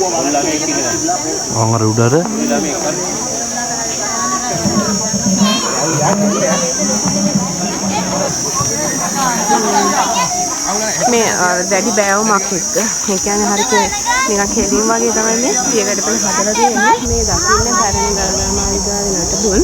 Orang udara. මේ දැඩි බෑවුමක් එක්ක ඒ කියන්නේ හරියට නිකන් කෙලින් වගේ තමයි මේ පියගඩපල හදලා තියෙන්නේ මේ දකින්න පැරණි ගල්ගාමා විදාවේ නටබුන්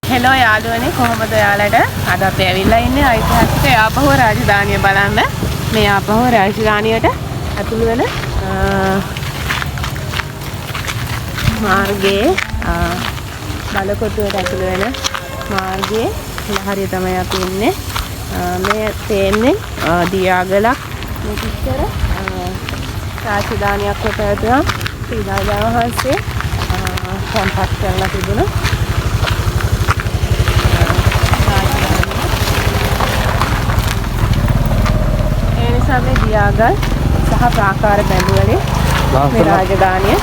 හෙලෝ යාළුවනේ කොහොමද ඔයාලට අද අපි ඇවිල්ලා ඉන්නේ ඓතිහාසික යාපහුව රාජධානිය බලන්න මේ යාපහුව රාජධානියට ඇතුළු වෙන මාර්ගයේ බලකොටුවට ඇතුළු වෙන මාර්ගයේ හරිය තමයි අපි ඉන්නේ මේ තේන්නේ දියාගලක් මෙච්චර රාජධානියක් කොට ඇතුළු ශ්‍රී දළදා වහන්සේ සම්පත් කරලා තිබුණා මේ දියාගල් සහ ප්‍රාකාර බැඳුවලේ මේ රාජධානිය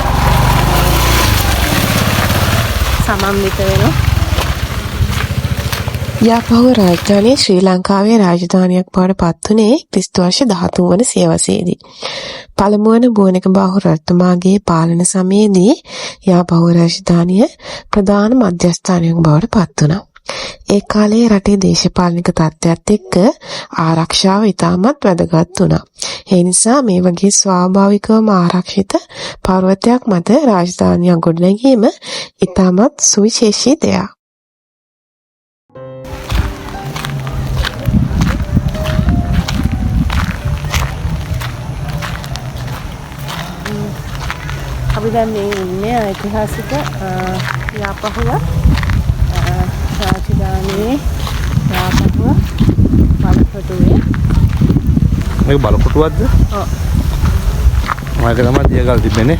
සමන්විත වෙනවා. යාපහුව රාජධානිය ශ්‍රී ලංකාවේ රාජධානියක් බවට පත් වුණේ ක්‍රිස්තු වර්ෂ 13 වන සියවසේදී. පළමු වන බෝනකබාහු රජතුමාගේ පාලන සමයේදී යාපහුව රාජධානිය ප්‍රධාන මධ්‍යස්ථානයක් බවට පත් වුණා. ඒ කාලයේ රටේ දේශපාලනික තත්ත්වයක් එක්ක ආරක්ෂාව ඉතාමත් වැදගත් වුණා. ඒ නිසා මේ වගේ ස්වාභාවිකවම ආරක්ෂිත පර්වතයක් මත රාජධානියක් ගොඩනැගීම ඉතාමත් සුවිශේෂී දෙයක්. අපි දැන් මේ ඉන්නේ ඓතිහාසික යාපහුව රාජධානියේ යාපහුව බලකොටුවේ මේක බලකොටුවක්ද? ඔව්. මේක තමයි දියගල් තිබෙන්නේ.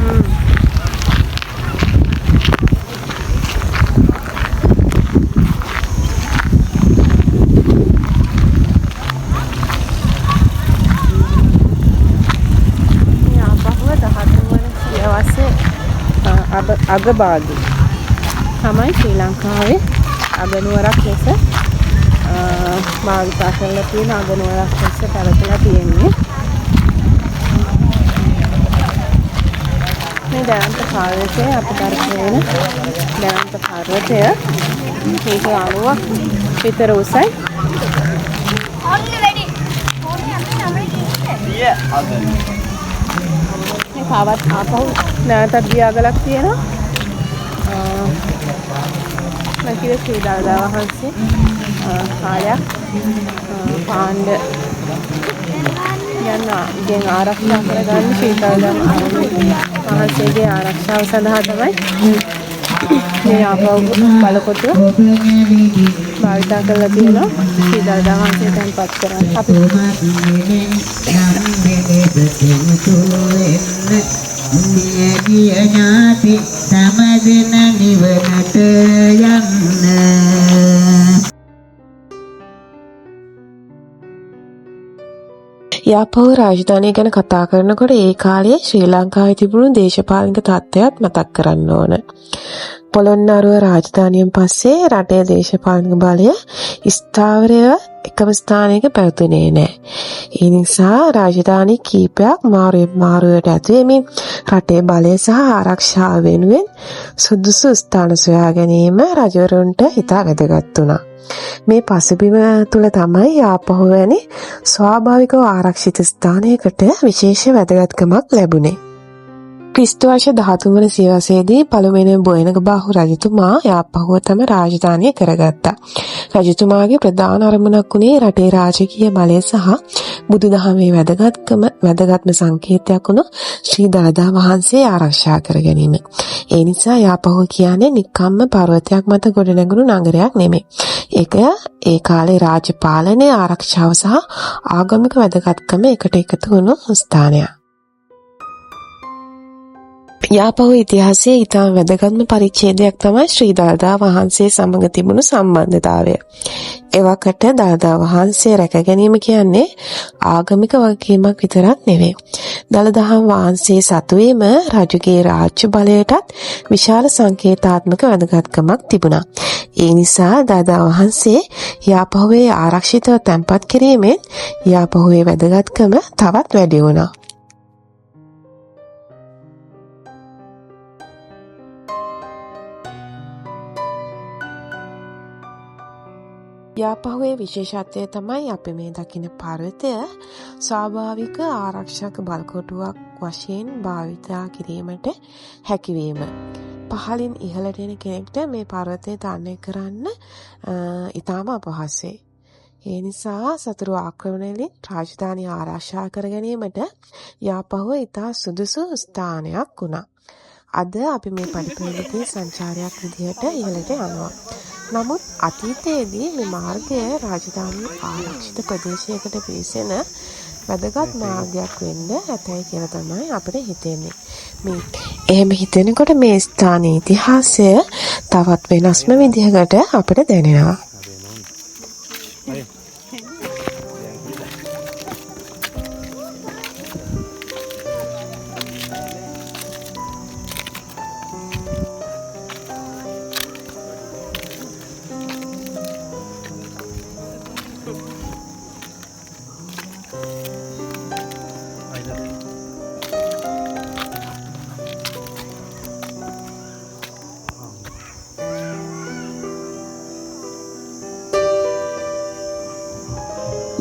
යාපහුව 13 වන සියවසේ අගභාගයේ තමයි ශ්‍රී ලංකාවේ අගනුවරක් ලෙස භාවිතා කරලා තියෙන අගනුවරක් ලෙස පැවතලා තියෙන්නේ. මේ දයන්ත පර්වතය අපට අරගෙන දයන්ත පර්වතය මේක 90ක් විතර උසයි. මේ පාවත් ආපහු නැවතත් දියාගලක් තියෙනවා. මැකිර ශ්‍රී දළදා වහන්සේ කාලයක් පාණ්ඩ යන ගෙන් ආරක්ෂා කරගන්න ශ්‍රී දළදා වහන්සේගේ ආරක්ෂාව සඳහා තමයි මේ ආපහු බලකොටුව භාවිතා කරලා තියෙනවා ශ්‍රී දළදා වහන්සේ තැන්පත් කරන්න අපි ඥාති සමදෙන නිවනට යන්න. යාපහුව රාජධානිය ගැන කතා කරනකොට ඒ කාලයේ ශ්‍රී ලංකාවේ තිබුණු දේශපාලනික තත්ත්වයක් මතක් කරන්න ඕන. පොළොන්නරුව රාජධානියෙන් පස්සේ රටේ දේශපාලනික බලය ස්ථාවරව එකම ස්ථානයක පැවතුනේ නැහැ. ඒ නිසා රාජධානි කීපයක් මාරුවට ඇතුළෙමින් රටේ බලය සහ ආරක්ෂාව වෙනුවෙන් සුදුසු ස්ථාන සොයා ගැනීම රජවරුන්ට ඉතා වැදගත් වුණා. මේ පසුබිම තුළ තමයි යාපහුව වැනි ස්වාභාවිකව ආරක්ෂිත ස්ථානයකට විශේෂ වැදගත්කමක් ලැබුණේ. ක්‍රිස්තු වර්ෂ 13 වන සියවසේදී පළමුවෙනි බෝනකබාහු රජතුමා යාපහුව තම රාජධානිය කරගත්තා. රජතුමාගේ ප්‍රධාන අරමුණක් වුණේ රටේ රාජකීය බලය සහ බුදුදහමේ වැදගත්ම සංකේතයක් වුණු ශ්‍රී දළදා වහන්සේ ආරක්ෂා කර ගැනීම. ඒ නිසා යාපහුව කියන්නේ නිකම්ම පර්වතයක් මත ගොඩනැගුණු නගරයක් නෙමෙයි. ඒක ඒ කාලේ රාජ්‍ය පාලනයේ ආරක්ෂාව සහ ආගමික වැදගත්කම එකට එකතු වුණු ස්ථානයක්. යාපහුව ඉතිහාසයේ ඉතාම වැදගත්ම පරිච්ඡේදයක් තමයි ශ්‍රී දළදා වහන්සේ සමග තිබුණු සම්බන්ධතාවය. එවකට දළදා වහන්සේ රැක ගැනීම කියන්නේ ආගමික වගකීමක් විතරක් නෙවෙයි. දළදා වහන්සේ සතු වීම රජුගේ රාජ්‍ය බලයටත් විශාල සංකේතාත්මක වැදගත්කමක් තිබුණා. ඒ නිසා දළදා වහන්සේ යාපහුවේ ආරක්ෂිතව තැන්පත් කිරීමෙන් යාපහුවේ වැදගත්කම තවත් වැඩි වුණා. යාපහුවේ විශේෂත්වය තමයි අපි මේ දකින පර්වතය ස්වාභාවික ආරක්ෂක බලකොටුවක් වශයෙන් භාවිතා කිරීමට හැකිවීම. පහළින් ඉහළට එන කෙනෙක්ට මේ පර්වතය තරණය කරන්න ඉතාම අපහසුයි. ඒ නිසා සතුරු ආක්‍රමණවලින් රාජධානිය ආරක්ෂා කර ගැනීමට යාපහුව ඉතා සුදුසු ස්ථානයක් වුණා. අද අපි මේ පඩිපෙළකින් සංචාරයක් විදිහට ඉහළට යනවා. නමුත් අතීතයේදී මේ මාර්ගය රාජධානී ආරක්ෂිත ප්‍රදේශයකට පිවිසෙන වැදගත් මාර්ගයක් වෙන්න ඇතයි කියලා තමයි අපිට හිතෙන්නේ. මේ එහෙම හිතෙනකොට මේ ස්ථානයේ ඉතිහාසය තවත් වෙනස්ම විදිහකට අපිට දැනෙනවා.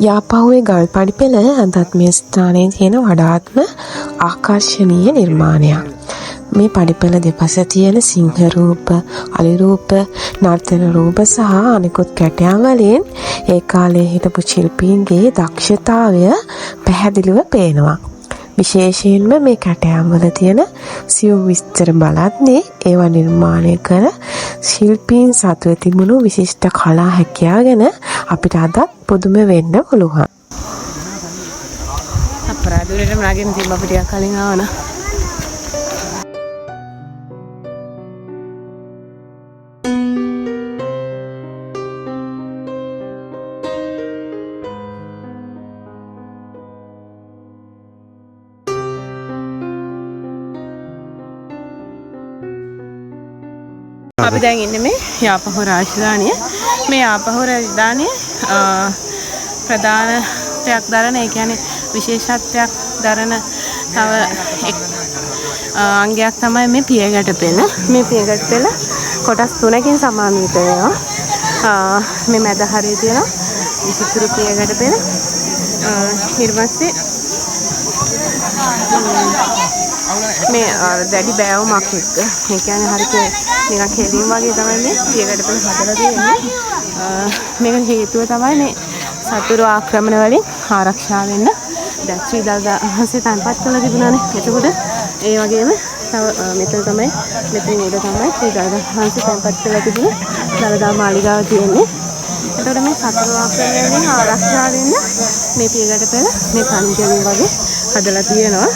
යාපහුවේ ගල් පඩිපෙළ අදත් මේ ස්ථානයේ තියෙන වඩාත්ම ආකර්ෂණීය නිර්මාණයක්. මේ පඩිපෙළ දෙපස තියෙන සිංහ රූප, අලි රූප, නර්තන රූප සහ අනිකුත් කැටයම් වලින් ඒ කාලේ හිටපු ශිල්පීන්ගේ දක්ෂතාවය පැහැදිලිව පේනවා. විශේෂයෙන්ම මේ කැටයම් වල තියෙන සියුම් විස්තර බලද්දී ඒවා නිර්මාණය කර ශිල්පීන් සතුව තිබුණු විශිෂ්ට කලා හැකියාව ගැන අපිට අදත් පුදුම වෙන්න පුළුවන්. අපරාධුරේට මගෙන් තිබ්බ අපිට ටිකක් කලින් ආවනා. අපි දැන් ඉන්නේ මේ යාපහුව රාජධානිය. මේ යාපහුව රාජධානිය ප්‍රධානත්වයක් දරන, ඒ කියන්නේ විශේෂත්වයක් දරන තව එක් අංගයක් තමයි මේ පියගැට පෙළ. මේ පියගැට පෙළ කොටස් 3කින් සමාන්විත වෙනවා. මේ මැද හරිය තියෙන විසිතුරු පියගැට පෙළ. ඊට පස්සේ මේ දැඩි බෑවුමක් එක්ක, ඒ කියන්නේ හරියට නිකන් කෙලින් වගේ තමයි මේ පියගැට පෙළ හදලා තියෙන්නේ. මේක හේතුව තමයි මේ සතුරු ආක්‍රමණ වලින් ආරක්ෂා වෙන්න දැන් ශ්‍රී දළදා වහන්සේ තැන්පත් කරලා තිබුණානේ. එතකොට ඒ වගේම තව මෙතන තමයි, මෙතන උඩ තමයි ශ්‍රී දළදා වහන්සේ තැන්පත් කරලා තිබුණ දළදා මාලිගාව තියෙන්නේ. එතකොට මේ සතුරු ආක්‍රමණ වලින් ආරක්ෂා වෙන්න මේ පියගැට පෙළ මේ පන්තියෙන් වගේ හදලා තියෙනවා.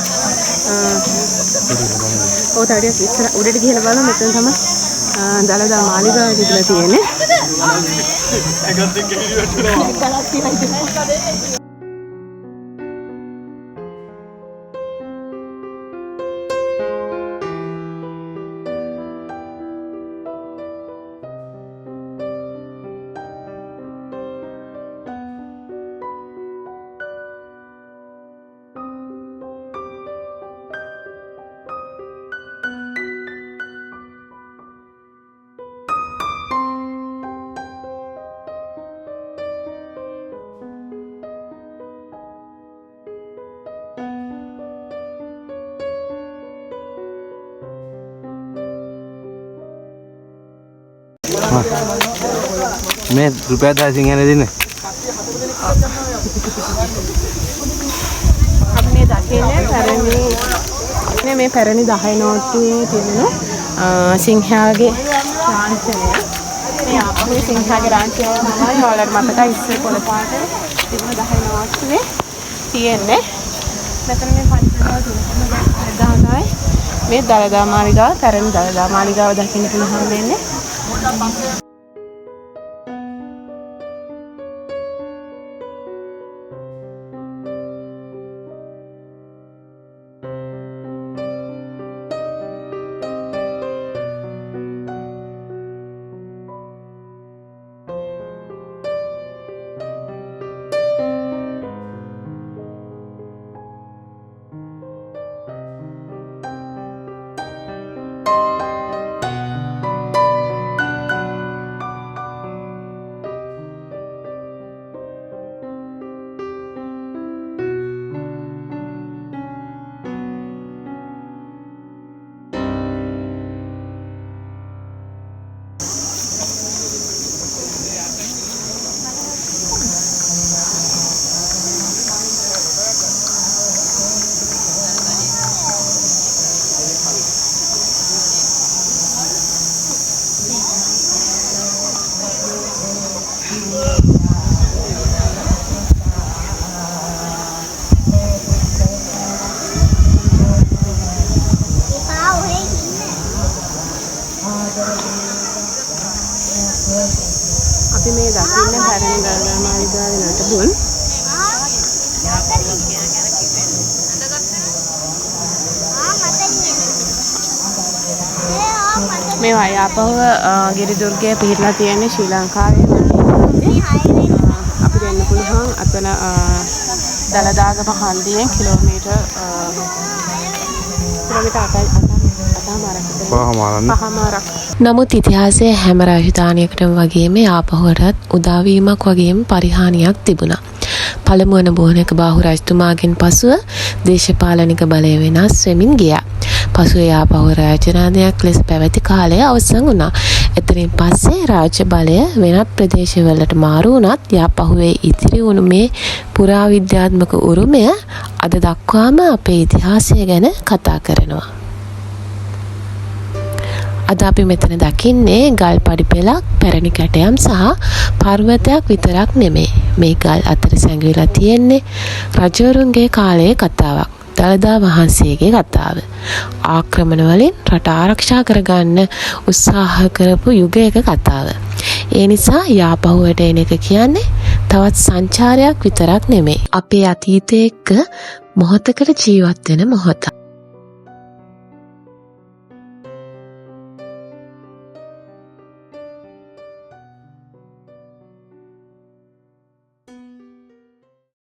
ඔය තවටියක් ඉස්සර උඩට ගිහලා බලමු. මෙතන තමයි දළදා මාලිගාව තිබිලා තියෙන්නේ. මේ රුපියල් 10 ගැන දෙන්නේ. අපි මේ දකින්නේ මේ පැරණි 10 නෝට්ටුවේ තියෙන සිංහයාගේ ලාංඡනය. මේ අපේ සිංහයාගේ ලාංඡනය තමයි ඔයාලට මතකයි ඉස්සර පොළ පාට තිබුණ 10 නෝට්ටුවේ තියෙන්නේ. මෙතන මේ 5 නෝට්ටුව 1000යි මේ දළදා මාලිගාව, පැරණි දළදා මාලිගාව දකින්න පුළුවන් වෙන්නේ. අපි මේ දකින්නේ පැරණි දළදා මාලිගාවේ නටබුන්. මේ වයාපහුව ගිරිදුර්ගය පිහිටලා තියෙන්නේ ශ්‍රී ලංකාවේ. අපි දෙන්න පුළුවන් අතන දළදාගම හන්දියෙන් කිලෝමීටර් 8මාරක්. නමුත් ඉතිහාසයේ හැම රාජධානියකටම වගේම ආපහුවටත් උදාවීමක් වගේම පරිහානියක් තිබුණා. පළමු වන බෝනක බාහු රජතුමාගෙන් පසුව දේශපාලනික බලය වෙනස් වෙමින් ගියා. පසුව ආපහුව රාජධානියක් ලෙස පැවති කාලය අවසන් වුණා. එතනින් පස්සේ රාජ්‍ය බලය වෙනත් ප්‍රදේශවලට මාරු වුණත් යාපහුවේ ඉතිරි වුණු මේ පුරාවිද්‍යාත්මක උරුමය අද දක්වාම අපේ ඉතිහාසය ගැන කතා කරනවා. අද අපි මෙතන දකින්නේ ගල් පඩි පෙළක්, පැරණි කැටයම් සහ පර්වතයක් විතරක් නෙමෙයි. මේ ගල් අතර සැඟවිලා තියෙන්නේ රජවරුන්ගේ කාලයේ කතාවක්. දළදා වහන්සේගේ කතාව. ආක්‍රමණ වලින් රට ආරක්ෂා කරගන්න උත්සාහ කරපු යුගයක කතාව. ඒ නිසා යාපහුවට එන එක කියන්නේ තවත් සංචාරයක් විතරක් නෙමෙයි. අපේ අතීතයේ එක්ක මොහොතකට ජීවත් වෙන මොහොතක්.